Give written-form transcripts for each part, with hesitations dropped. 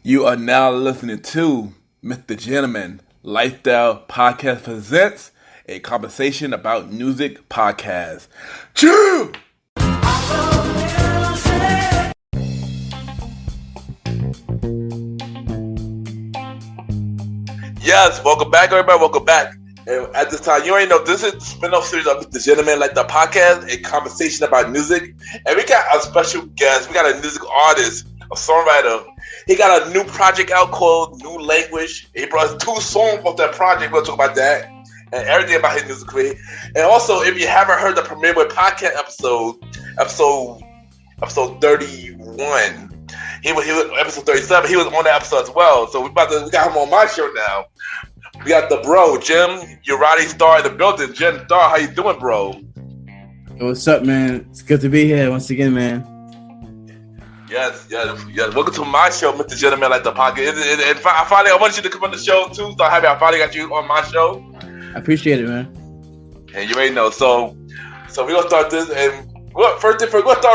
You are now listening to MrGentleman Lifestyle Podcast presents a conversation about music podcast. Chew! Yes, welcome back, everybody. Welcome back. And at this time, you already know this is the spin-off series of MrGentleman Lifestyle Podcast, a conversation about music. And we got a special guest. We got a music artist, a songwriter. He got a new project out called New Language. He brought us 2 songs off that project. We'll talk about that and everything about his music career. And also, if you haven't heard the Premiere Boy podcast episode 31, he was episode 37. He was on that episode as well. So we got him on my show now. We got the bro, Gem Uriah Starr in the building. Gem Starr, how you doing, bro? Hey, what's up, man? It's good to be here once again, man. Yes. Welcome to my show, MrGentleman, like the podcast. And I want you to come on the show too. So happy I finally got you on my show. I appreciate it, man. And you already know. So we're gonna start this. And we'll start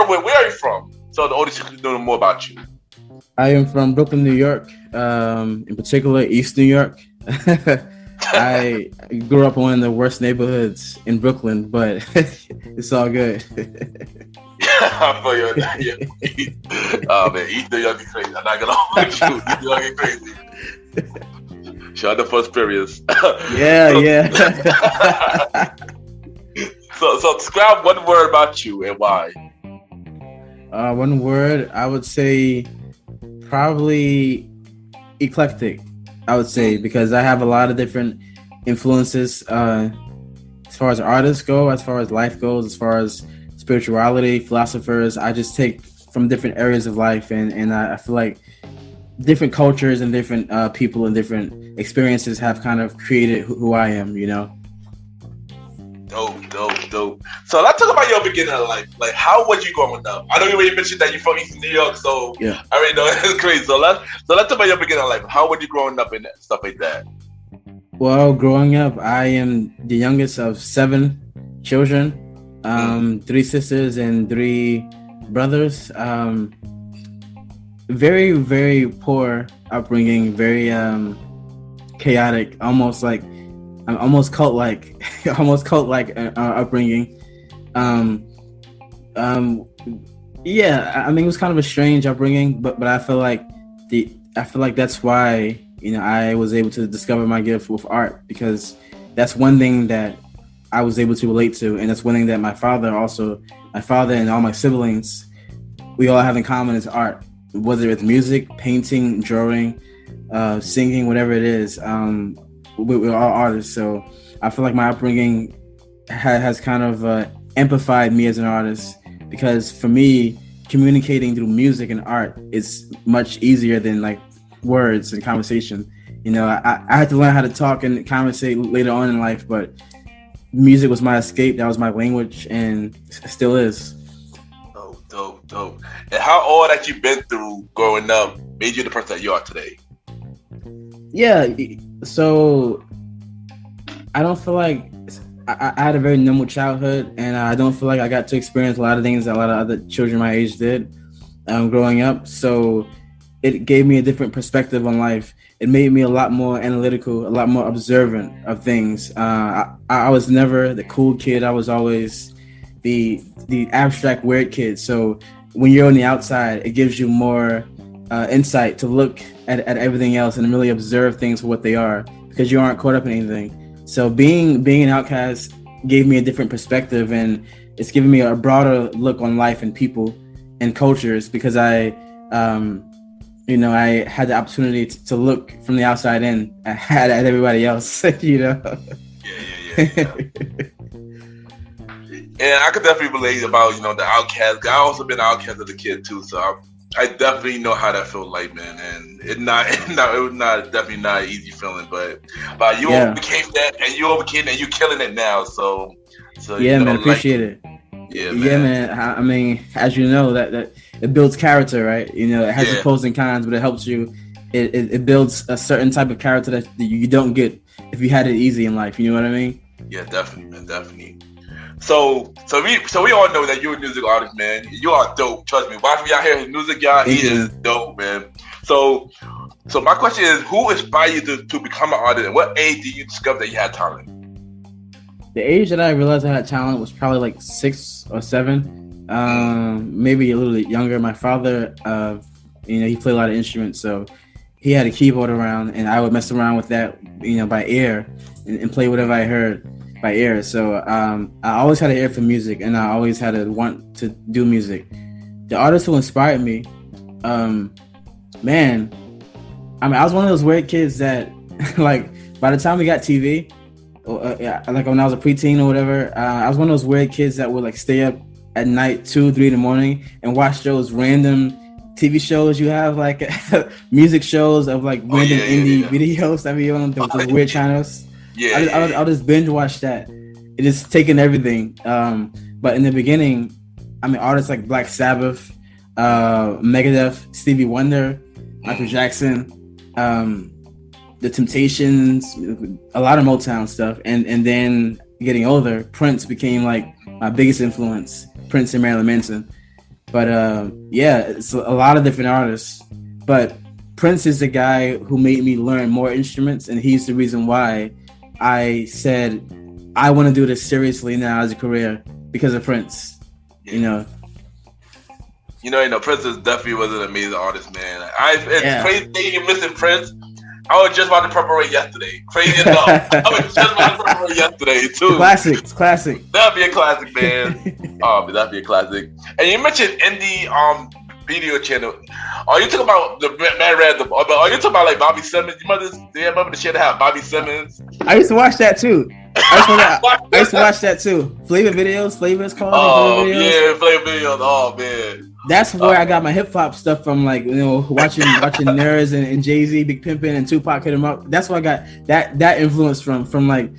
with where are you from? So the audience can know more about you. I am from Brooklyn, New York. In particular, East New York. I grew up in one of the worst neighborhoods in Brooklyn, but it's all good. I feel you on that. Yeah. Oh man, East New York is crazy. I'm not gonna hold you. East New York is crazy. Shout out to First Periods. Yeah. So describe one word about you and why. One word, I would say probably eclectic. I would say because I have a lot of different influences as far as artists go, as far as life goes, as far as spirituality, philosophers. I just take from different areas of life, and I feel like different cultures and different people and different experiences have kind of created who I am, you know? Dope. So let's talk about your beginning of life. Like, how was you growing up? I know you already mentioned that you're from East New York, so yeah. I already know it's crazy. So let's talk about your beginning of life. How were you growing up and stuff like that? Well, growing up, I am the youngest of 7 children, 3 sisters and 3 brothers. Very, very poor upbringing, very chaotic, almost cult-like upbringing. Yeah, I mean, it was kind of a strange upbringing, but I feel like that's why, you know, I was able to discover my gift with art, because that's one thing that I was able to relate to, and that's one thing that my father and all my siblings, we all have in common is art, whether it's music, painting, drawing, singing, whatever it is. We're all artists, so I feel like my upbringing has kind of amplified me as an artist, because for me, communicating through music and art is much easier than like words and conversation. You know, I had to learn how to talk and conversate later on in life, but music was my escape. That was my language, and still is. Dope. And how all that you've been through growing up made you the person that you are today? Yeah, so I don't feel like I had a very normal childhood, and I don't feel like I got to experience a lot of things that a lot of other children my age did growing up. So it gave me a different perspective on life. It made me a lot more analytical, a lot more observant of things. I was never the cool kid. I was always the abstract, weird kid. So when you're on the outside, it gives you more insight to look at everything else and really observe things for what they are, because you aren't caught up in anything. So being an outcast gave me a different perspective, and it's given me a broader look on life and people and cultures, because I had the opportunity to look from the outside in at everybody else, you know? Yeah. And I could definitely relate about, you know, the outcast. I also been an outcast as a kid too, so I definitely know how that felt like, man. And it was definitely not an easy feeling, but you overcame that, and you're killing it now. So yeah, you know, man, appreciate it. Yeah, man. I mean, as you know, that it builds character, right? You know, it has its pros and cons, but it helps you. It builds a certain type of character that you don't get if you had it easy in life. You know what I mean? Yeah, definitely, man, definitely. So we all know that you're a music artist, man. You are dope. Trust me. Watch me out here his music, y'all. He is dope, man. So So my question is, who inspired you to become an artist, and what age did you discover that you had talent? The age that I realized I had talent was probably like 6 or 7, maybe a little bit younger. My father, he played a lot of instruments, so he had a keyboard around, and I would mess around with that, by ear, and play whatever I heard by ear. So I always had an ear for music, and I always had a want to do music. The artist who inspired me, man, I was one of those weird kids that, like, by the time we got TV, like when I was a preteen or whatever, I was one of those weird kids that would like stay up at night 2, 3 in the morning and watch those random TV shows you have, like music shows of like random indie videos that be on those weird channels. I'll just binge watch that. It is taking everything. But in the beginning, artists like Black Sabbath, Megadeth, Stevie Wonder, Michael Jackson, The Temptations, a lot of Motown stuff, and then getting older, Prince became like my biggest influence. Prince and Marilyn Manson. But it's a lot of different artists. But Prince is the guy who made me learn more instruments, and he's the reason why I said I want to do this seriously now as a career because of Prince. Prince definitely was an amazing artist, man. It's crazy that you're missing Prince. I was just about to preparate yesterday. Crazy enough. I was just about to preparate yesterday, too. It's classic. That'd be a classic, man. That'd be a classic. And you mentioned indie video channel. Are you talking about the Man Random? Are you talking about like Bobby Simmons? Do you remember the shit that had Bobby Simmons? I used to watch that, too. I used to watch that, too. Flavor videos? Flavor is called? Flavor videos. Oh, man. That's where I got my hip hop stuff from, like, watching Nerds and Jay-Z, Big Pimpin' and Tupac hit him up. That's where I got that influence from like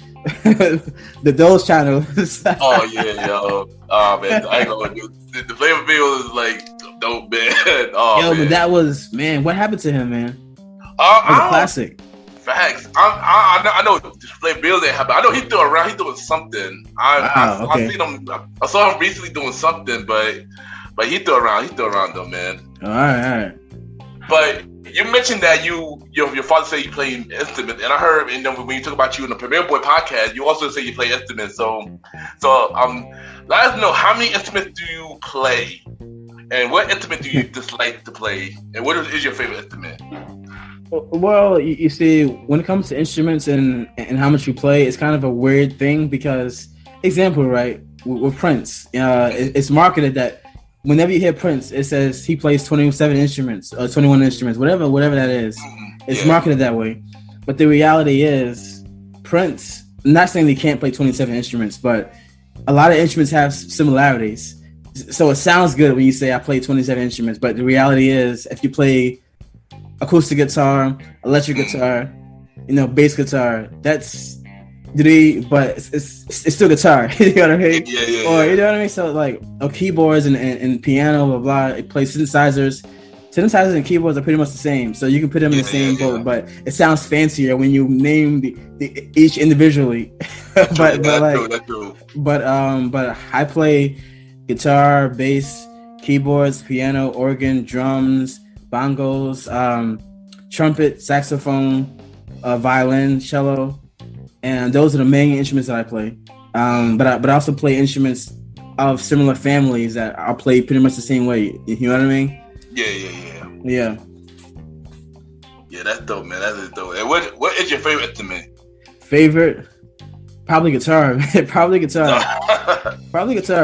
those channels. Oh yeah, yo. Oh man, I ain't gonna do the Flavor video is like dope, man. Oh, man. But that was, man, what happened to him, man? That was a classic. Facts. I know Flavor Bills ain't happen. I know he's still around. He's doing something. I seen him. I saw him recently doing something, but he's still around. He's still around though, man. All right. But you mentioned that your father said you play instruments, and I heard, when you talk about you in the Premier Boy podcast, you also say you play instruments. So let us know, how many instruments do you play, and what instrument do you dislike to play, and what is your favorite instrument? Well, you see, when it comes to instruments and how much you play, it's kind of a weird thing because, example, right, with Prince, it's marketed that whenever you hear Prince, it says he plays 27 instruments or 21 instruments, whatever that is. It's marketed that way. But the reality is, Prince, I'm not saying they can't play 27 instruments, but a lot of instruments have similarities. So it sounds good when you say I play 27 instruments, but the reality is, if you play acoustic guitar, electric guitar, bass guitar, that's but it's still guitar. You know what I mean? Or you know what I mean? So like keyboards and piano, blah blah. It plays synthesizers. Synthesizers and keyboards are pretty much the same, so you can put them in the same boat. But it sounds fancier when you name the each individually. but I play guitar, bass, keyboards, piano, organ, drums, bongos, trumpet, saxophone, violin, cello. And those are the main instruments that I play. But I also play instruments of similar families that I'll play pretty much the same way. You know what I mean? Yeah. Yeah, that's dope, man. That is dope. And what is your favorite instrument? Probably guitar. Probably guitar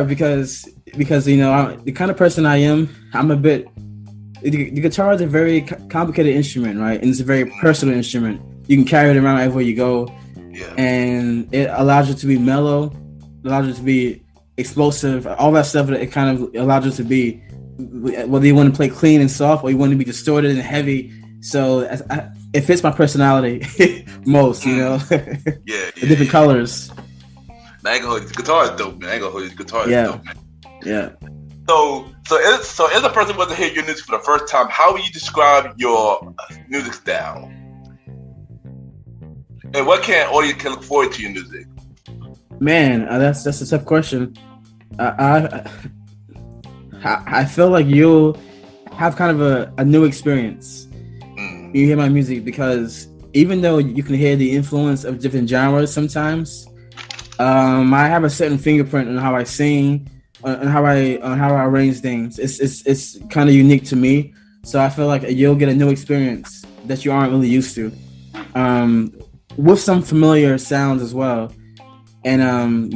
because the kind of person I am. I'm a bit. The guitar is a very complicated instrument, right? And it's a very personal instrument. You can carry it around everywhere you go. Yeah. And it allows you to be mellow, allows you to be explosive, all that stuff that it kind of allows you to be, whether you want to play clean and soft or you want to be distorted and heavy. So it fits my personality most, the different colors. I ain't gonna hold you. Guitar is dope, man. Guitar is dope, man. Yeah. So as a person who wasn't hearing your music for the first time, how would you describe your music style? And what can audience can look forward to your music? Man, that's a tough question. I feel like you'll have kind of a new experience. you hear my music, because even though you can hear the influence of different genres sometimes, I have a certain fingerprint on how I sing, on how I arrange things. It's kind of unique to me. So I feel like you'll get a new experience that you aren't really used to, with some familiar sounds as well. And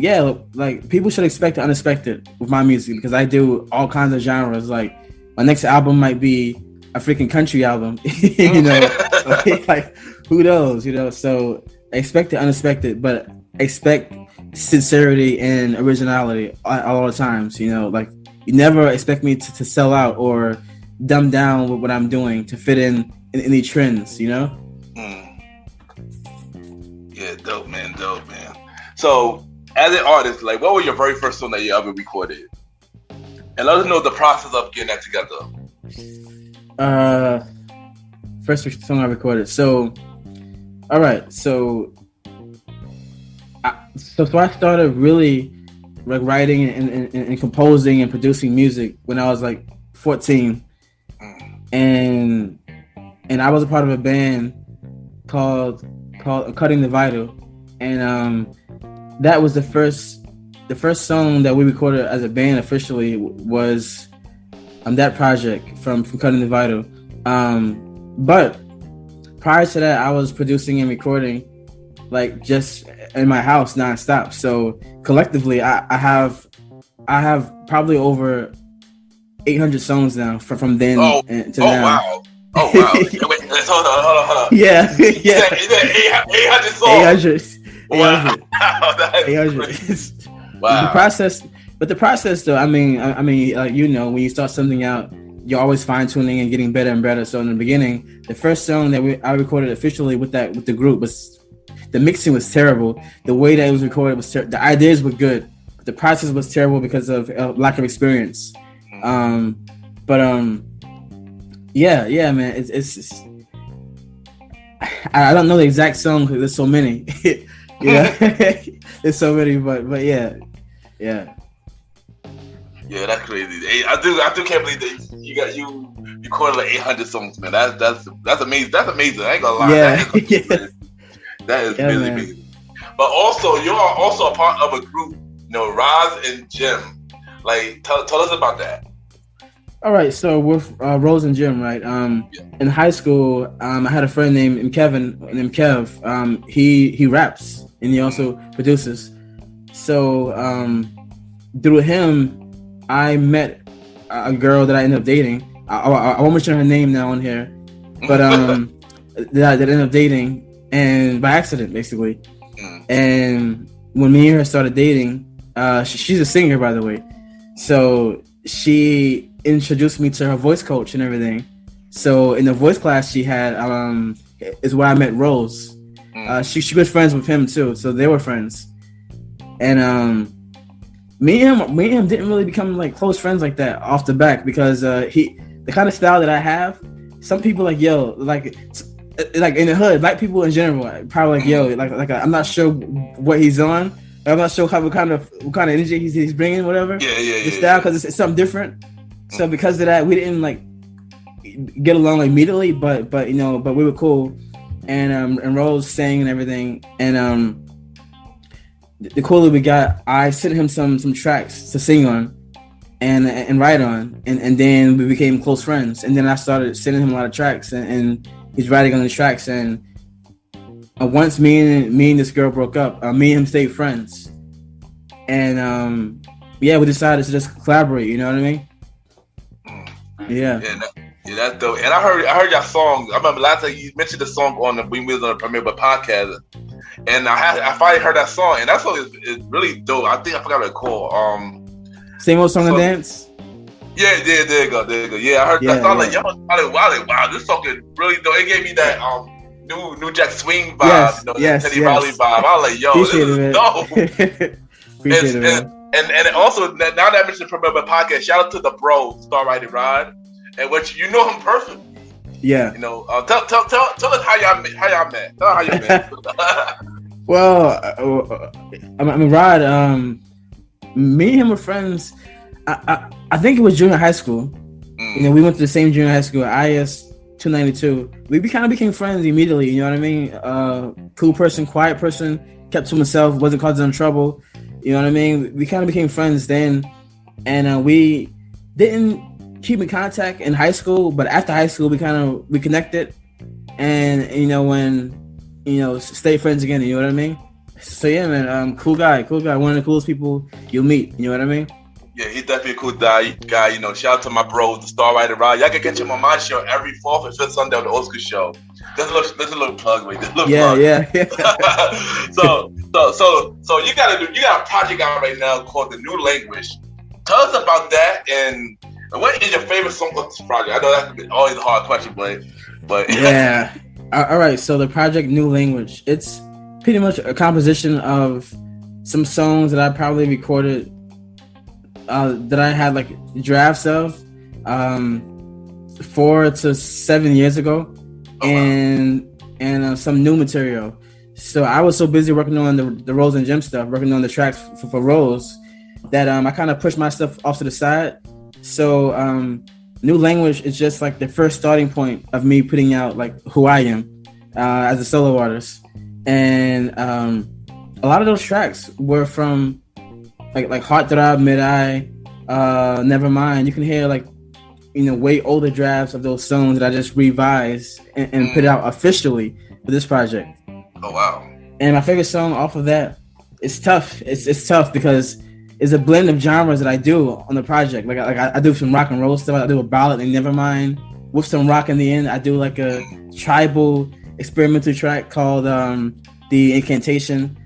like people should expect the unexpected with my music, because I do all kinds of genres. Like my next album might be a freaking country album, you know, like who knows, you know? So expect the unexpected, but expect sincerity and originality all the times, you know. Like you never expect me to sell out or dumb down with what I'm doing to fit in any trends, you know. Yeah, dope man. So as an artist, like what was your very first song that you ever recorded, and let us know the process of getting that together. First song I recorded. So all right, so I started really like writing and composing and producing music when I was like 14, and I was a part of a band called Cutting the Vital, and that was the first song that we recorded as a band officially was that project from Cutting the Vital. But prior to that, I was producing and recording like just in my house nonstop. So collectively, I have probably over 800 songs now from then to now. Wow. Oh wow! Wait, hold on. Yeah. 800 songs. 800. Wow. The process though, I mean, like, you know, when you start something out, you're always fine tuning and getting better and better. So in the beginning, the first song that I recorded officially with the group was, the mixing was terrible. The way that it was recorded was the ideas were good, but the process was terrible because of lack of experience. Yeah, man. It's I don't know the exact song because there's so many. Yeah, there's so many, but yeah. Yeah, that's crazy. I do can't believe that you recorded like 800 songs, man. That's amazing. That's amazing. I ain't gonna lie. Yeah. That is really amazing. But also, you are also a part of a group, you know, Roz and Gem. Like, tell us about that. All right, so with Roz and Gem, right? In high school, I had a friend named Kev. He raps and he also produces. So through him, I met a girl that I ended up dating. I won't mention her name now on here, but that I ended up dating, and by accident, basically. And when me and her started dating, she's a singer, by the way. So she introduced me to her voice coach and everything. So in the voice class she had, is where I met Rose. She was friends with him too, so they were friends. And me and him didn't really become like close friends like that off the back, because the kind of style that I have, some people like like in the hood, black people in general probably like I'm not sure what he's on. I'm not sure what kind of energy he's bringing, whatever. The style, because it's something different. So because of that, we didn't like get along immediately, but we were cool. And Rose sang and everything. And the cooler we got, I sent him some tracks to sing on and write on, and then we became close friends. And then I started sending him a lot of tracks, and he's writing on the tracks. And once me and this girl broke up, me and him stayed friends. And we decided to just collaborate. You know what I mean? Yeah, that's dope. And I heard your song. I remember last time you mentioned the song on the We Was on the Premiere podcast, and I finally heard that song, and that song is really dope. I think I forgot what it's called. Same Old Song and Dance. Yeah, there you go. Yeah, I heard that song. Wow, this song is really dope. It gave me that New Jack Swing vibe, Teddy Riley vibe. I was like, yo, Appreciate this is dope. Appreciate it, man. And also, now that I mentioned the Premiere podcast, shout out to the bro, Star Riding Rod, and which you know him perfectly. Yeah. You know, tell us how y'all met. Tell how you met. Well, I mean, Rod, me and him were friends. I think it was junior high school. You know, we went to the same junior high school. 292. We kind of became friends immediately. You know what I mean? Cool person, quiet person, kept to himself, wasn't causing them trouble. You know what I mean? We kind of became friends then, and we didn't keep in contact in high school. But after high school, we connected, and stay friends again. You know what I mean? So yeah, man, cool guy, one of the coolest people you'll meet. You know what I mean? Yeah, he's definitely a cool guy. Shout out to my bro, the star writer, Roz. Y'all can catch him on my show every 4th and 5th Sunday on the Old School Show. There's a little plug, wait. Plug. Yeah. So you got a project out right now called The New Language. Tell us about that, and what is your favorite song of this project? I know that's always a hard question, but yeah. All right. So the project New Language, it's pretty much a composition of some songs that I probably recorded. That I had like drafts of 4 to 7 years ago, and some new material. So I was so busy working on the Roz and Gem stuff, working on the tracks for Roz, that I kind of pushed my stuff off to the side. So New Language is just like the first starting point of me putting out like who I am as a solo artist, and a lot of those tracks were from like Heartthrob, Mid-Eye, Nevermind. You can hear way older drafts of those songs that I just revised and put out officially for this project. Oh wow! And my favorite song off of that, it's tough. It's tough because it's a blend of genres that I do on the project. Like I do some rock and roll stuff. I do a ballad and Nevermind with some rock in the end. I do like a tribal experimental track called The Incantation.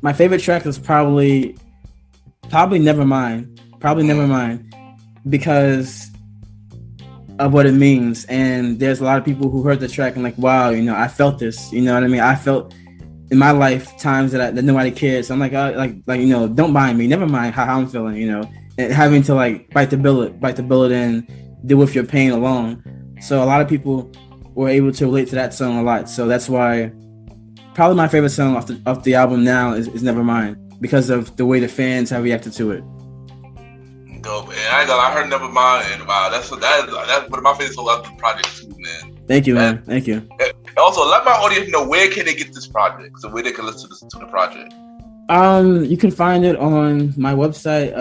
My favorite track is probably Nevermind. Nevermind, because of what it means. And there's a lot of people who heard the track and like, wow, I felt this. You know what I mean? I felt in my life times that nobody cared. So I'm like, don't mind me. Never mind how I'm feeling. And having to like bite the bullet and deal with your pain alone. So a lot of people were able to relate to that song a lot. So that's why probably my favorite song off the album now is Nevermind, because of the way the fans have reacted to it. Dope. And I heard Nevermind, and wow, that's one of my favorite songs of the project too, man. Thank you, man. Thank you. And also, let my audience know where can they get this project, so where they can listen to the project. You can find it on my website,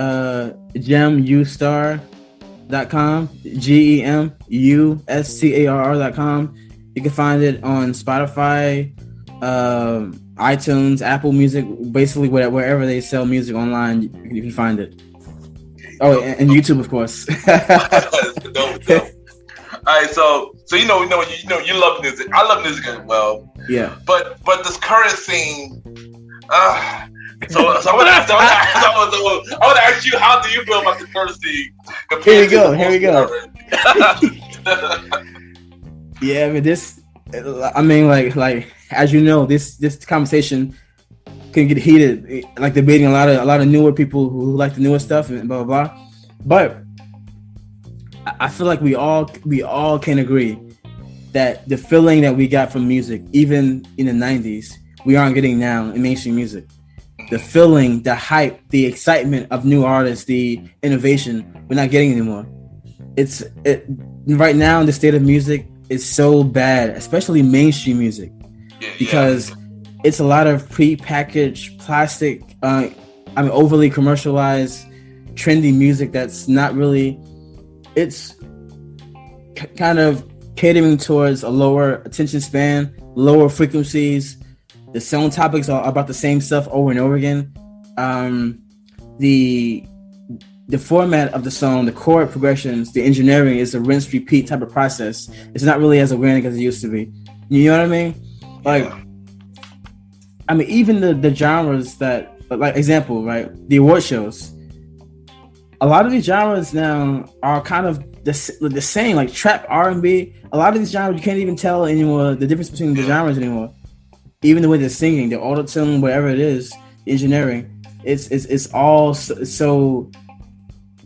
gemustar.com, GEMUSTARR.com. You can find it on Spotify, iTunes, Apple Music, basically wherever they sell music online, you can find it. Oh, and YouTube, of course. dope. All right, so you love music. I love music as well. Yeah. But this current scene, so I want to ask you, how do you feel about the current scene? Here we go. Yeah, I mean, like as you know, this conversation can get heated, like debating a lot of newer people who like the newer stuff and blah blah blah. But I feel like we all can agree that the feeling that we got from music, even in the 90s, we aren't getting now in mainstream music. The feeling, the hype, the excitement of new artists, the innovation, we're not getting anymore. Right now, the state of music is so bad, especially mainstream music, because it's a lot of pre-packaged plastic, overly commercialized, trendy music that's not really, it's kind of catering towards a lower attention span, lower frequencies. The song topics are about the same stuff over and over again. The format of the song, the chord progressions, the engineering is a rinse repeat type of process. It's not really as organic as it used to be. You know what I mean? Even the genres that, like example, right? The award shows. A lot of these genres now are kind of the same, like trap, R&B. A lot of these genres, you can't even tell anymore the difference between the genres anymore. Even the way they're singing, the auto-tune, whatever it is, the engineering, it's all so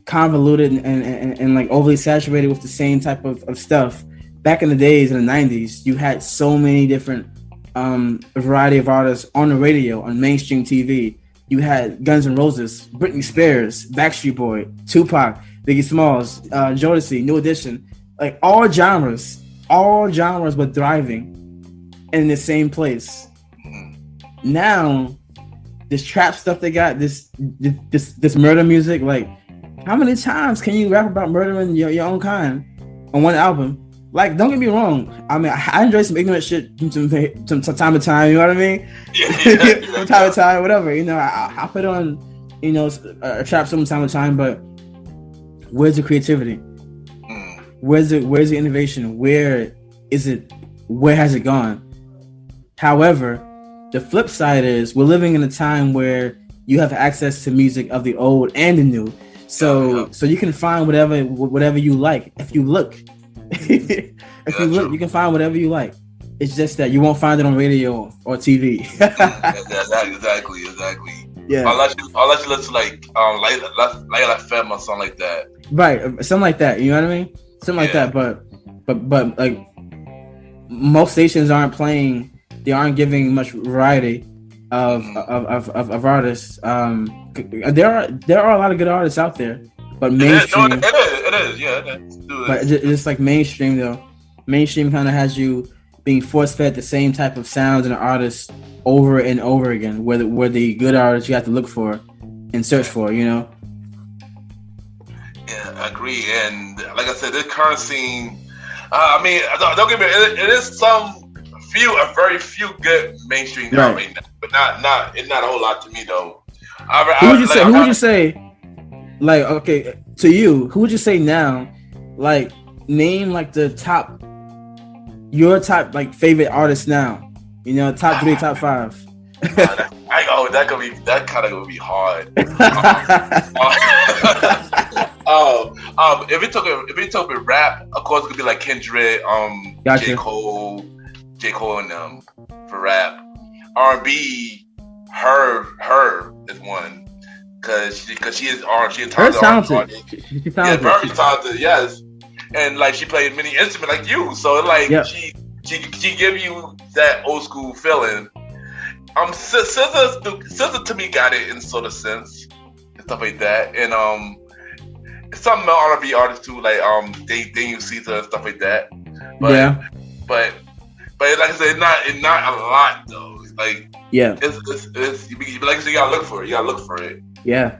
convoluted and like overly saturated with the same type of stuff. Back in the days, in the 90s, you had so many different variety of artists on the radio, on mainstream TV. You had Guns N' Roses, Britney Spears, Backstreet Boy, Tupac, Biggie Smalls, Jodeci, New Edition. like all genres were thriving in the same place. Now, this trap stuff they got, this murder music, like, how many times can you rap about murdering your own kind on one album? Like, don't get me wrong. I mean, I enjoy some ignorant shit from time to time. You know what I mean? Yeah. From time to time, whatever. You know, I put on, you know, a trap song from time to time. But where's the creativity? Where's the innovation? Where is it? Where has it gone? However, the flip side is we're living in a time where you have access to music of the old and the new. So you can find whatever you like if you look. If you look, you can find whatever you like. It's just that you won't find it on radio or TV. Exactly. Yeah. Unless you listen to like La Femme or something like that. Right, something like that. You know what I mean? Something like that. But like most stations aren't playing. They aren't giving much variety of artists. There are a lot of good artists out there, but mainstream. It is. Yeah, it is. But just like mainstream though, mainstream kind of has you being force fed the same type of sounds and artists over and over again. Where the good artists you have to look for and search for, you know. Yeah, I agree. And like I said, this current scene. I mean, don't get me. It is a very few good mainstream now right now, but not a whole lot to me though. Who would you say? Like, okay, to you, who would you say now? Like, name like your top like favorite artists now. You know, top 3, top 5. That kind of gonna be hard. If we talk about rap, of course it could be like Kendrick, gotcha. J. Cole and them for rap. R&B, her is one because she is talented. She's talented. Yeah, very talented. Yes, and like she played many instruments like you, so like she give you that old school feeling. SZA to me got it in sort of sense and stuff like that, and some R&B artists too, like Daniel Caesar and stuff like that. But like I said, it's not a lot though. Like it's like I said, you gotta look for it. You gotta look for it. Yeah.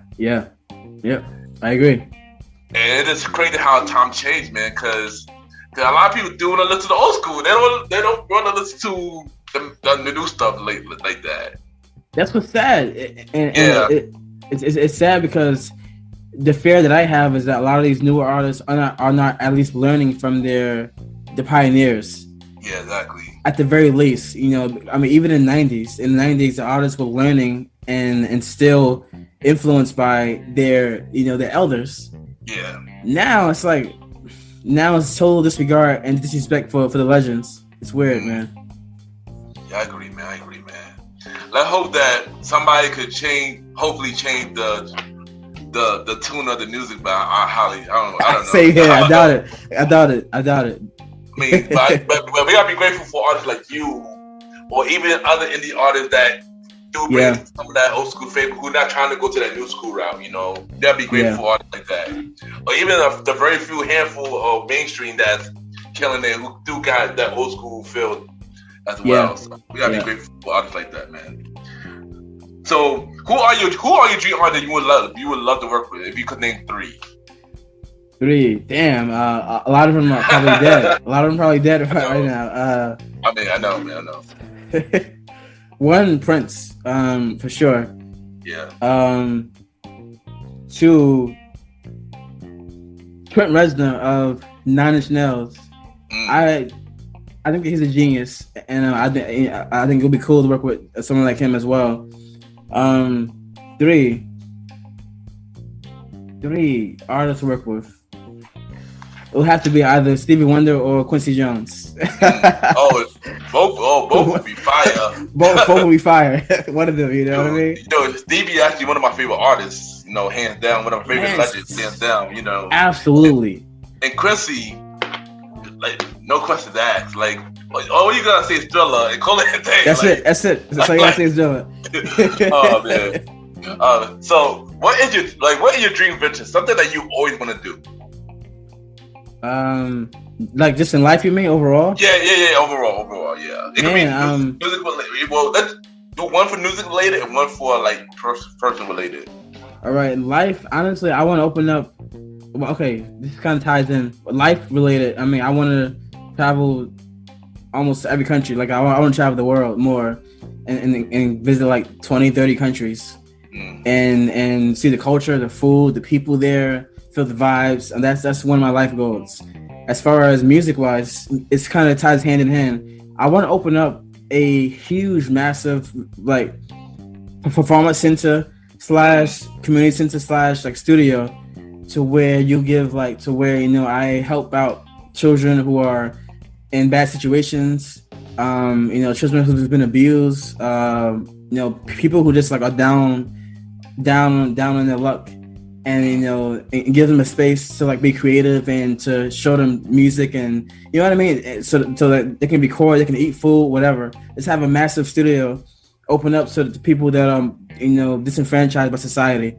I agree. And it is crazy how time changed, man. Because a lot of people do want to listen to old school. They don't want to listen to the new stuff like that. That's what's sad. It's sad because the fear that I have is that a lot of these newer artists are not at least learning from the pioneers. Yeah, exactly. At the very least, you know, I mean, even in the 90s, the artists were learning and still influenced by their elders. Yeah. Now it's total disregard and disrespect for the legends. It's weird, man. Yeah, I agree, man. Let's hope that somebody could hopefully change the tune of the music, but I don't know. Same here. I doubt it. I mean, but we gotta be grateful for artists like you, or even other indie artists that do bring some of that old school flavor, who not trying to go to that new school route. You know, we gotta be grateful for artists like that, or even the very few handful of mainstream that's killing it, who do got that old school feel as well. So we gotta be grateful for artists like that, man. So, who are your dream artists you would love to work with if you could name 3? 3, damn. A lot of them are probably dead. Right now. I mean, I know. 1, Prince, for sure. Yeah. 2, Trent Reznor of 9 Inch Nails. I think he's a genius, and I think it'll be cool to work with someone like him as well. 3 artists to work with. It'll have to be either Stevie Wonder or Quincy Jones. Both would be fire. both would be fire. One of them, you know what I mean? You know, Stevie is actually one of my favorite artists. You know, hands down, one of my favorite legends, hands down. You know, absolutely. And Quincy, like, no questions asked. Like, all you gotta say is Thriller and call it a day. That's it. That's all you gotta say is Thriller. Oh man. So, what is your dream venture? Something that you always want to do. Like just in life, you mean overall? Yeah. Overall, yeah. It Man, could be music related. Well, let's do one for music related and one for like person related. all right, in life. Honestly, I want to open up. Well, okay, this kind of ties in life related. I mean, I want to travel almost every country. Like I want to travel the world more and visit like 20, 30 countries and see the culture, the food, the people there, feel the vibes. And that's one of my life goals. As far as music wise, it's kind of ties hand in hand. I want to open up a huge, massive like performance center / community center / like studio to where you give like to where, you know, I help out children who are in bad situations, you know, children who've been abused, you know, people who just like are down on their luck, and you know, and give them a space to like be creative and to show them music, and you know what I mean, so that they can record, they can eat food, whatever. Let's have a massive studio open up so that the people that you know, disenfranchised by society,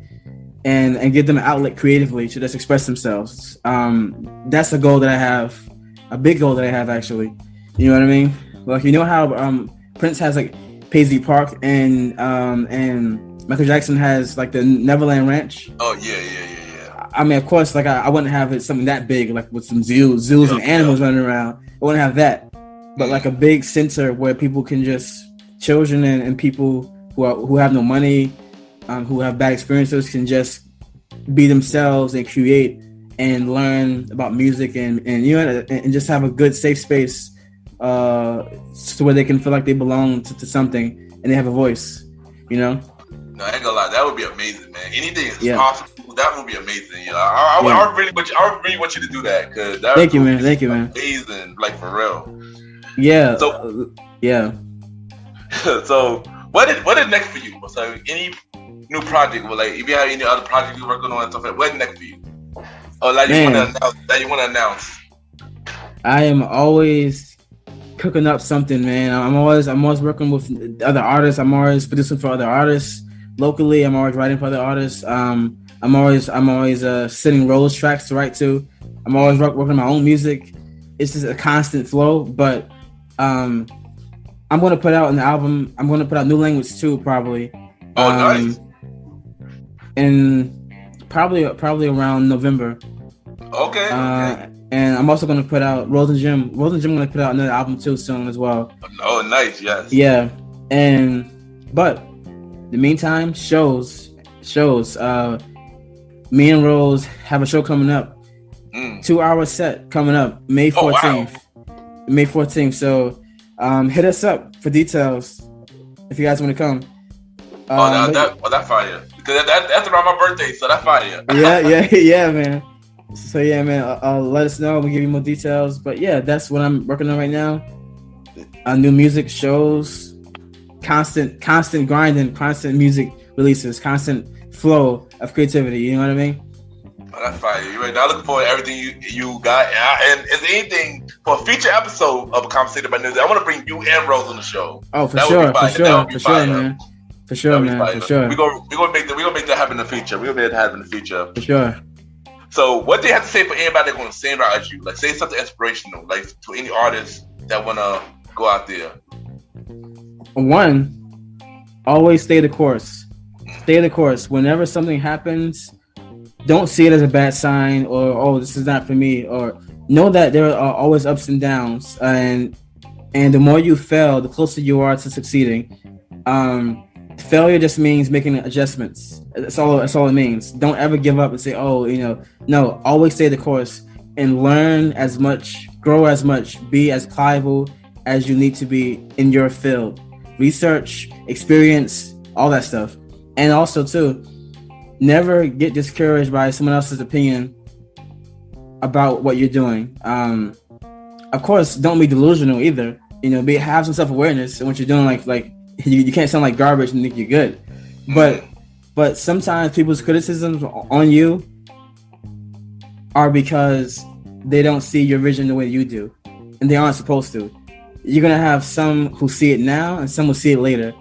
and give them an outlet creatively to just express themselves. That's a goal that I have. A big goal that I have, actually. You know what I mean? Like, you know how Prince has like Paisley Park, and Michael Jackson has like the Neverland Ranch. Oh yeah. I mean, of course, like I wouldn't have it something that big, like with some zoos and animals running around. I wouldn't have that, but like a big center where people can just children and people who have no money, who have bad experiences, can just be themselves and create and learn about music and you know, and just have a good safe space so where they can feel like they belong to something and they have a voice, you know. No, I ain't gonna lie, that would be amazing, man. Anything is possible. That would be amazing. You know, I really want you to do that, because that. Thank you, man. Amazing, like for real. Yeah. So yeah. So what is next for you? So any new project? Well, like if you have any other project you're working on and stuff, like what's next for you? Oh, like you want to announce? I am always cooking up something, man. I'm always working with other artists. I'm always producing for other artists locally. I'm always writing for other artists. I'm always sending Rose tracks to write to. I'm always working on my own music. It's just a constant flow. But I'm going to put out an album. I'm going to put out new language too, probably. Oh, nice. And probably around November. Okay. And I'm also going to put out Roz and Gem. Roz and Gem going to put out another album too soon as well. Oh, nice. Yes. Yeah. But in the meantime, shows. Me and Rose have a show coming up. 2-hour set coming up May 14th. Oh, wow. May 14th. So hit us up for details if you guys want to come. That fire. Because that's around my birthday, so that's fire. yeah, man. So yeah, man. Let us know. We'll give you more details. But yeah, that's what I'm working on right now. New music, shows, constant grinding, constant music releases, constant flow of creativity. You know what I mean? Oh, that's fire. You're right. Now looking forward to everything you got. And is there anything for a feature episode of A Conversation About Music? I want to bring you and Rose on the show. Oh, for sure, man. For sure, man. We're gonna make that happen in the future. We're gonna make that happen in the future. For sure. So, what do you have to say for anybody that's gonna sing out as you? Like, say something inspirational, like to any artist that wanna go out there. One, always stay the course. Stay the course. Whenever something happens, don't see it as a bad sign or this is not for me. Or know that there are always ups and downs, and the more you fail, the closer you are to succeeding. Failure just means making adjustments. That's all it means. Don't ever give up and say, no. Always stay the course and learn as much, grow as much, be as pliable as you need to be in your field. Research, experience, all that stuff. And also too, never get discouraged by someone else's opinion about what you're doing. Of course, don't be delusional either. Have some self-awareness in what you're doing. Like you can't sound like garbage and think you're good. But sometimes people's criticisms on you are because they don't see your vision the way you do, and they aren't supposed to. You're gonna have some who see it now and some will see it later.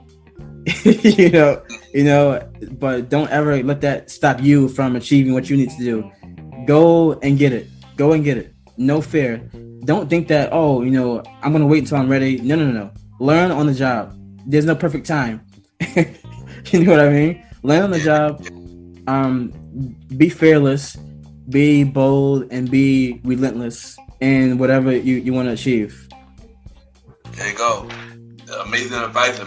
But don't ever let that stop you from achieving what you need to do. Go and get it. No fear. don't think that, I'm going to wait until I'm ready. No. Learn on the job. There's no perfect time. You know what I mean? Learn on the job. Be fearless, be bold, and be relentless in whatever you want to achieve. There you go. Amazing advice.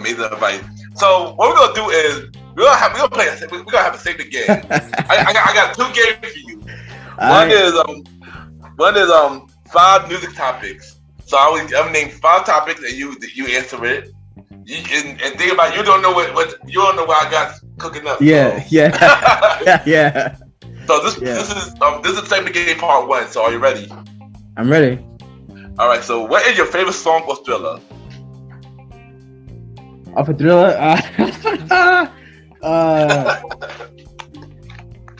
So what we're gonna do is we're gonna have a segment game. I got 2 games for you. One is 5 music topics. So I'm gonna name 5 topics and you answer it. And think about it, you don't know what I got cooking up. Yeah. So this is segment game part 1. So are you ready? I'm ready. All right. So what is your favorite song or Thriller? Off of Thriller,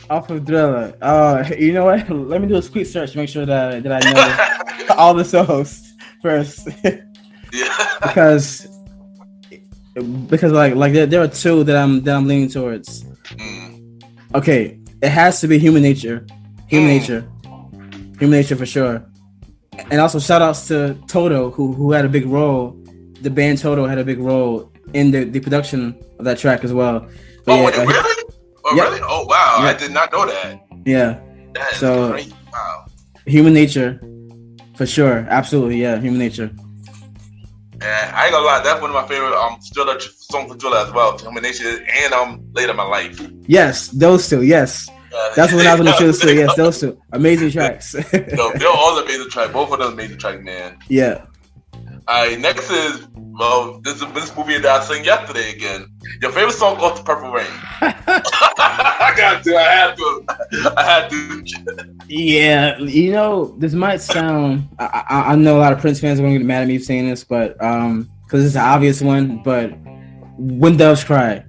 off of Thriller. You know what? Let me do a quick search to make sure that I know all the songs first. Yeah. because like there are 2 that I'm leaning towards. Okay, it has to be Human Nature. Human Nature for sure. And also shout outs to Toto who had a big role. The band Toto had a big role in the production of that track as well. But really? Really? Oh wow! Yeah. I did not know that. Yeah. That is great. Wow. Human Nature, for sure. Absolutely, yeah. Human Nature. And I ain't gonna lie, that's one of my favorite Thriller songs for Thriller as well. Human Nature and Later in My Life. Yes, those 2. Yes. That's what I was gonna choose too. Yes, those 2 amazing tracks. They're all amazing tracks. Both of them amazing tracks, man. Yeah. All right, next is this movie that I sang yesterday again. Your favorite song off the Purple Rain. I had to. Yeah, this might sound. I know a lot of Prince fans are gonna get mad at me for saying this, but because it's an obvious one. But When Doves Cry,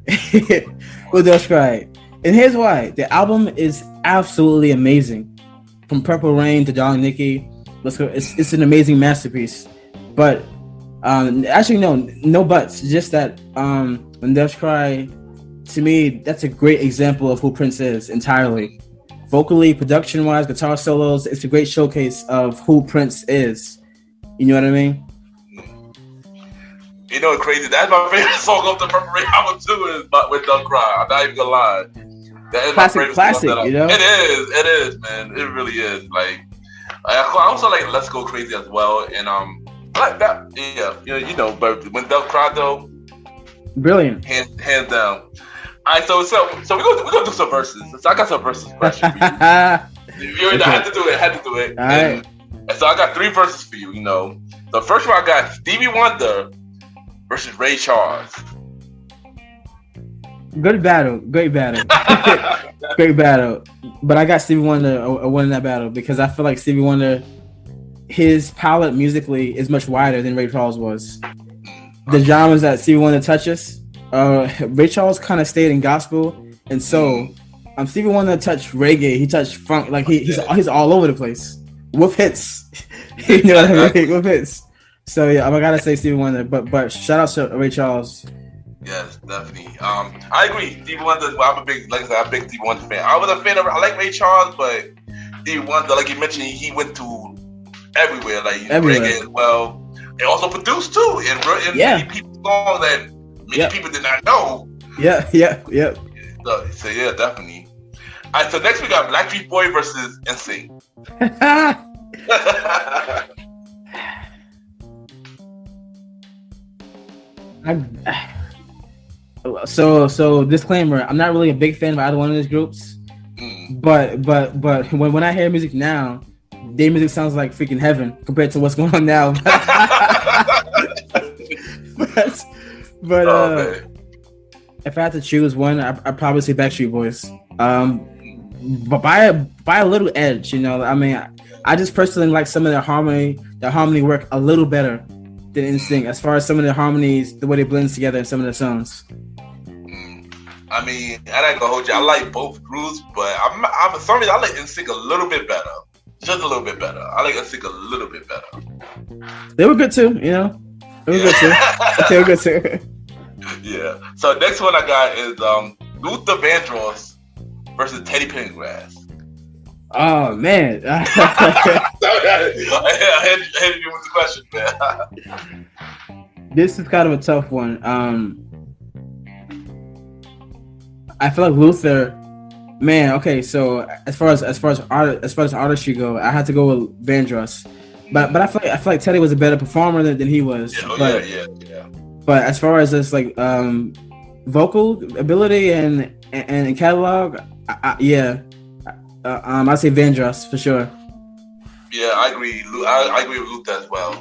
When Doves Cry, and here's why: the album is absolutely amazing, from Purple Rain to Darling Nikki. Let's go. It's an amazing masterpiece. But actually, no buts. Just that When Doves Cry, to me, that's a great example of who Prince is entirely. Vocally, production-wise, guitar solos, it's a great showcase of who Prince is. You know what I mean? You know what's crazy? That's my favorite song off the Purple Rain album too. Is When Doves Cry. I'm not even gonna lie. That is classic, my favorite song. It is, man. It really is. Like, I also like Let's Go Crazy as well, and I like that. Yeah, but When Doves Cry though, brilliant, hands down. All right, so we're gonna do some verses. So I got some verses question for you. I had to do it. All right. And so I got 3 verses for you. The first one I got Stevie Wonder versus Ray Charles. Great battle. Great battle. But I got Stevie Wonder winning that battle because I feel like Stevie Wonder, his palette musically is much wider than Ray Charles was. The genres that Stevie Wonder touches, Ray Charles kind of stayed in gospel, and so Stevie Wonder touched reggae. He touched funk. Like he's all over the place with hits. You know what I mean? With hits. So yeah, I gotta say Stevie Wonder. But shout out to Ray Charles. Yes, definitely. I agree. Stevie Wonder. Well, I'm a big Stevie Wonder fan. I was a fan of. I like Ray Charles, but Stevie Wonder, like you mentioned, he went to everywhere, like reggae as well, and also produced too, and many people's songs that many people did not know. Yeah. So yeah, definitely. All right, so next we got Blackstreet Boy versus NSYNC. So disclaimer, I'm not really a big fan of either one of these groups. But when I hear music now, their music sounds like freaking heaven compared to what's going on now. but if I had to choose one, I'd probably say Backstreet Boys. But by a little edge, I mean, I just personally like some of their harmony work a little better than NSYNC, as far as some of the harmonies, the way they blend together in some of the songs. I mean, I ain't gonna hold you. I like both groups, but I'm for some reason I like NSYNC a little bit better, just a little bit better. I like NSYNC a little bit better. They were good too, They were good too. Yeah. So next one I got is Luther Vandross versus Teddy Pendergrass. Oh man, that I hit you with the question, man. This is kind of a tough one. I feel like Luther, man. Okay, so as far as artistry go, I had to go with Vandross, but I feel like Teddy was a better performer than he was. Yeah. But as far as this like vocal ability and catalog, I'd say Vandross for sure. Yeah, I agree. I agree with Luther as well.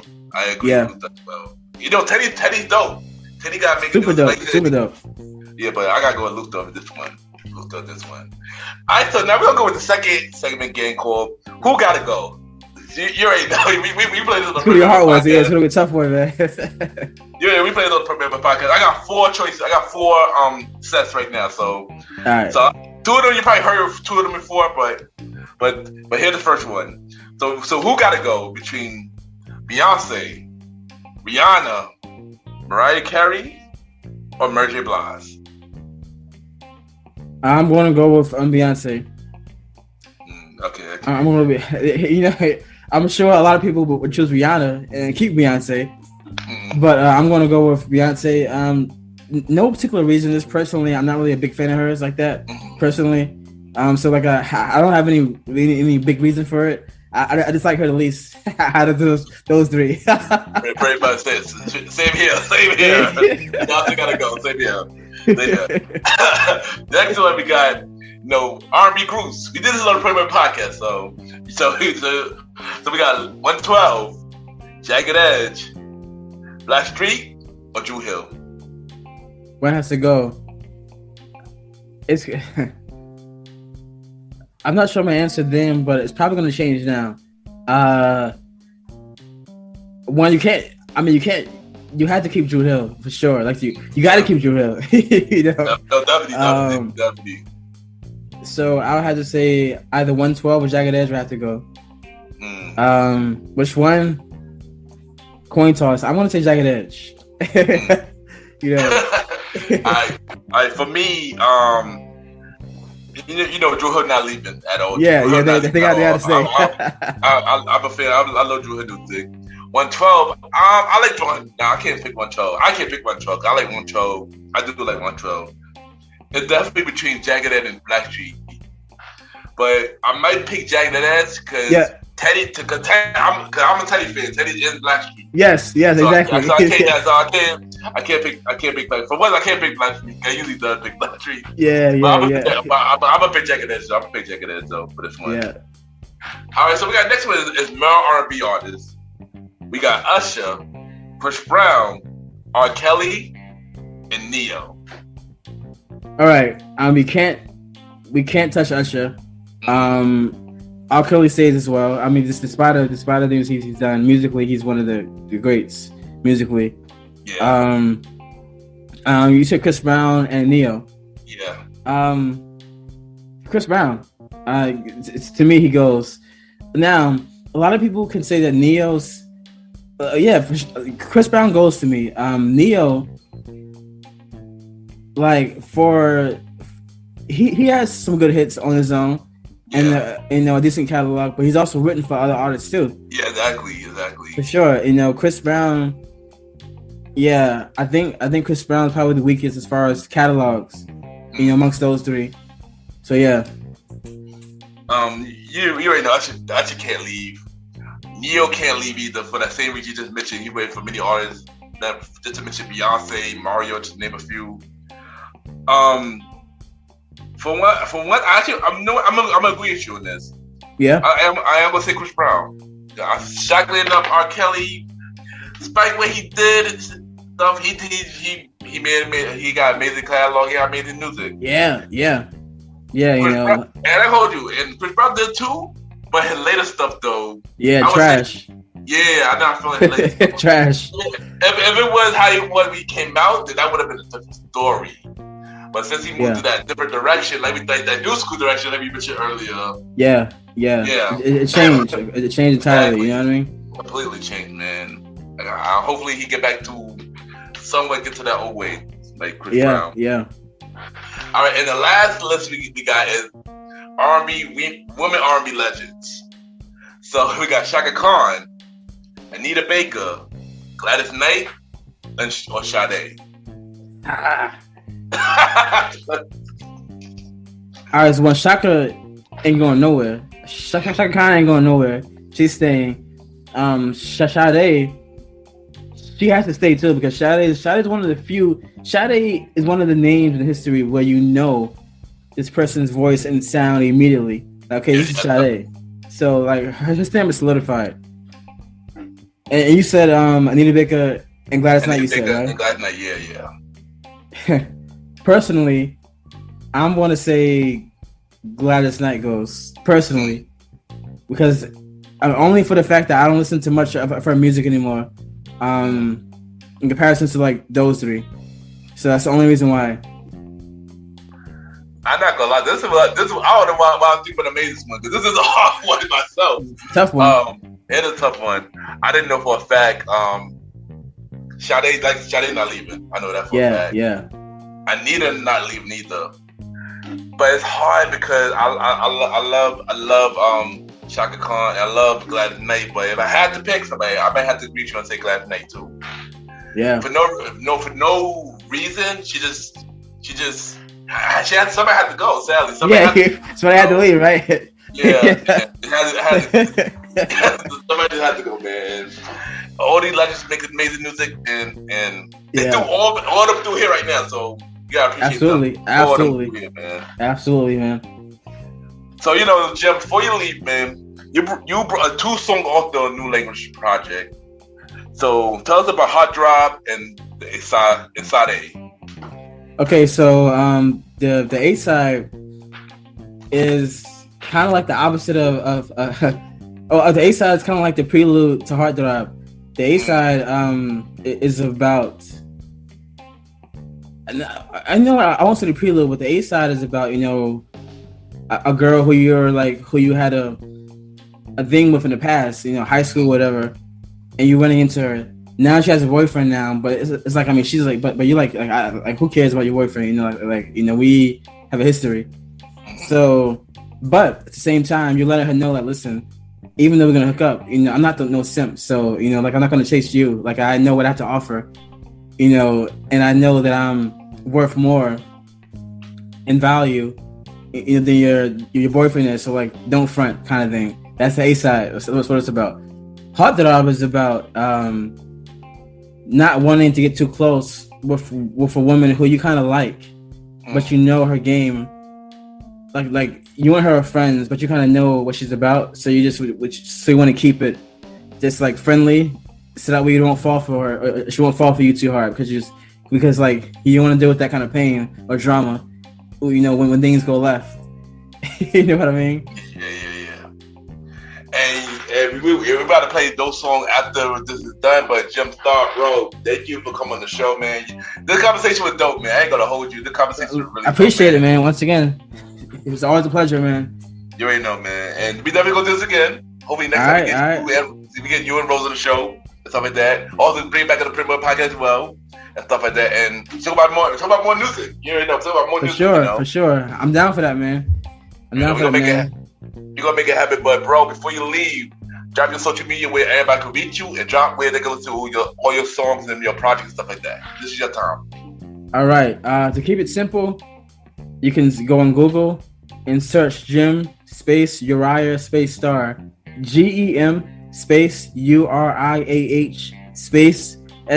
You know, Teddy's dope. Teddy got to make super dope. Super dope. Yeah, but I gotta go with Luther this one. All right, so now we're gonna go with the second segment game called "Who Gotta Go." You already know we played this on the Pretty hard one. Yeah, it's gonna be a tough one, man. Yeah, we played it on the Premier Podcast. I got 4 choices. I got 4 sets right now. So, all right. So 2 of them you probably heard 2 of them before, but here's the first one. So who gotta go between Beyonce, Rihanna, Mariah Carey, or Mary J. Blige? I'm going to go with Beyonce. Okay. I'm going to be, I'm sure a lot of people would choose Rihanna and keep Beyonce, but I'm going to go with Beyonce. No particular reason. Just personally, I'm not really a big fan of hers like that. Personally, so like I don't have any big reason for it. I just like her the least out of those 3. Pretty much same here. Beyonce gotta go. Same here. Next one we got, R&B groups. We did this on the Premier Podcast, so we got 112, Jagged Edge, Blackstreet, or Drew Hill. One has to go. It's. I'm not sure my answer then, but it's probably going to change now. One, you you had to keep Drew Hill for sure. Like you got to keep Drew Hill. Definitely. So I would have to say either 112 or Jagged Edge would have to go. Which one? Coin toss. I want to say Jagged Edge. I for me, Drew Hill not leaving at all. Yeah, they got to say. I'm a fan. I love Drew Hill music. 112. I like Drew. I can't pick 112. I like 112. I do like 112. It's definitely between Jagged Edge and Blackstreet, but I might pick Jagged Edge because Teddy. Because I'm a Teddy fan. Teddy is Blackstreet. Yes, exactly. So I can't pick Blackstreet. For once, I can't pick Blackstreet. I usually do pick Blackstreet. I'm gonna pick Jagged Edge. I'm gonna pick Jagged Edge though for this one. Yeah. All right, so we got next one is male R&B artists. We got Usher, Chris Brown, R. Kelly, and Ne-Yo. All right, we can't touch Usher. R. Kelly stays as well. I mean, just despite the things he's done musically, he's one of the greats musically. Yeah. You said Chris Brown and Ne-Yo. Yeah. Chris Brown. To me, he goes. Now, a lot of people can say that Ne-Yo's. Chris Brown goes to me. Ne-Yo, he has some good hits on his own, and a decent catalog. But he's also written for other artists too. Yeah, exactly. For sure, Chris Brown. Yeah, I think Chris Brown is probably the weakest as far as catalogs. Amongst those 3. So yeah. You already know Usher can't leave. Ne-Yo can't leave either for that same reason you just mentioned. He waited for many artists. Just to mention Beyonce, Mario, just to name a few. For what actually, I'm gonna agree with you on this. Yeah. I am gonna say Chris Brown. Shockingly enough, R. Kelly, despite what he did and stuff, he got amazing catalog. He got amazing music. Yeah. Brown, and I told you, and Chris Brown did too. But his later stuff, though, trash. I'm not feeling his later stuff. Trash. If it was how he was when he came out, then that would have been a different story. But since he moved to that different direction, like that new school direction, like we mentioned earlier. Yeah. It changed. It changed entirely. You know what I mean? Completely changed, man. Hopefully, he get back to somewhat get to that old way, like Chris Brown. Yeah. All right, and the last list we got is R&B women R&B legends. So we got Shaka Khan, Anita Baker, Gladys Knight, or Sade. All right, so when Shaka ain't going nowhere, Shaka Khan ain't going nowhere. She's staying. Sade, she has to stay too because Sade is one of the few. Sade is one of the names in history where you know this person's voice and sound immediately. Okay, this is Sade. So like her stamp is solidified. And you said Anita Baker and Gladys Knight. You said right? And Gladys Knight, yeah. Personally, I'm going to say Gladys Knight goes. Personally, because only for the fact that I don't listen to much of her music anymore, in comparison to like those three. So that's the only reason why. I'm not gonna lie. This is I don't know why I'm thinking about the amazing one because this is a hard one myself. Tough one. It's a tough one. I didn't know for a fact. Sade not leaving. I know that for a fact. Yeah. Anita not leaving either. But it's hard because I love Shaka Khan. I love Gladys Knight. But if I had to pick somebody, I might have to reach you and say Gladys Knight too. Yeah. For no reason, she had somebody had to go. Sadly, somebody had to leave, right? Yeah. Somebody had to go, man. All these legends make amazing music, and they do all of them through here right now. So you gotta appreciate absolutely, man. So Jim, before you leave, man, you brought a 2-song off the New Language project. So tell us about Hot Drop and the Sade. Okay, so the A side is kind of like the opposite of the A side is kind of like the prelude to Hot Drop. The A side is about. I know I won't say the prelude, but the A side is about a girl who you had a thing with in the past, high school, whatever, and you running into her. Now she has a boyfriend now, but it's like, I mean, she's like, but you like who cares about your boyfriend? We have a history. So, but at the same time, you're letting her know that, listen, even though we're gonna hook up, I'm not no simp. So, I'm not gonna chase you. Like, I know what I have to offer, and I know that I'm worth more in value than your boyfriend is. So, like, don't front, kind of thing. That's the A side. That's what it's about. Hot Drop is about not wanting to get too close with a woman who you kind of like, but her game. Like you and her are friends, but you kind of know what she's about. So you want to keep it just like friendly, so that way you don't fall for her, or she won't fall for you too hard because you don't want to deal with that kind of pain or drama. When things go left. You know what I mean? Yeah. And we're about to play those songs after this is done. But Gem Starr, bro, thank you for coming on the show, man. This conversation was dope, man. I ain't gonna hold you. The conversation was really. I appreciate it, man. Once again, it was always a pleasure, man. You already know, man. And we definitely gonna do this again. Hopefully next time we get you and Rose on the show and stuff like that. Also bring back on the Premier Podcast as well and stuff like that. And talk about more music. You already know. Talk about more music. For sure. I'm down for that, man. I'm down for that, man. You're gonna make it happen, but bro, before you leave, drop your social media where everybody can reach you, and drop where they can listen to all your songs and your projects and stuff like that. This is your time. All right. To keep it simple, you can go on Google and search Gem Uriah Starr, GEM URIAH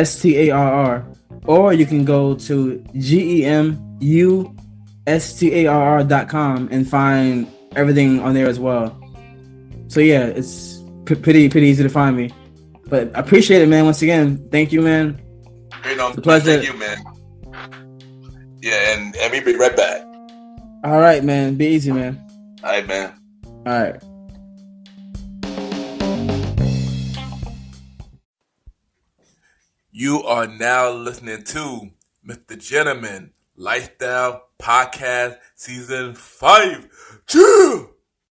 STARR, or you can go to GEMUSTARR.com and find everything on there as well. So yeah, it's pretty easy to find me. But I appreciate it, man. Once again, thank you, man. It's a pleasure. Thank you, man. Yeah, and we'll be right back. All right, man. Be easy, man. All right, man. All right. You are now listening to MrGentleman Lifestyle Podcast Season 5. Chill!